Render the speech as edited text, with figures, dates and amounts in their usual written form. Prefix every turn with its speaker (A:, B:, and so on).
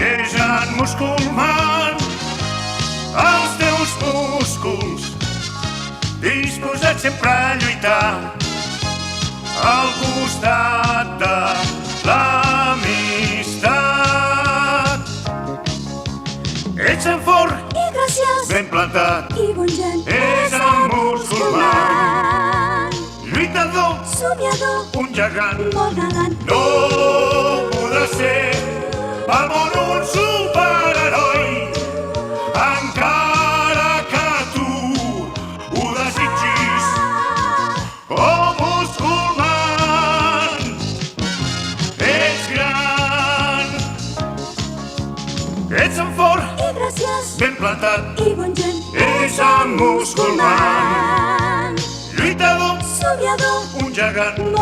A: És en Musculman, els teus músculs, disposats sempre a lluitar al costat de l'amistat. Ets en fort
B: I graciós
A: ben plantat,
B: i bon gent.
A: és en Musculman, lluitador,
B: somiador,
A: un gegant.
B: molt galant.
A: No podrà ser pel món un superheroi, encara que tu ho desitgis. Oh, Musculman, ets gran, ets en fort,
B: I graciós
A: ben plantat,
B: i bon gent.
A: és en Musculman, lluitador,
B: somiador,
A: un gegant.
B: molt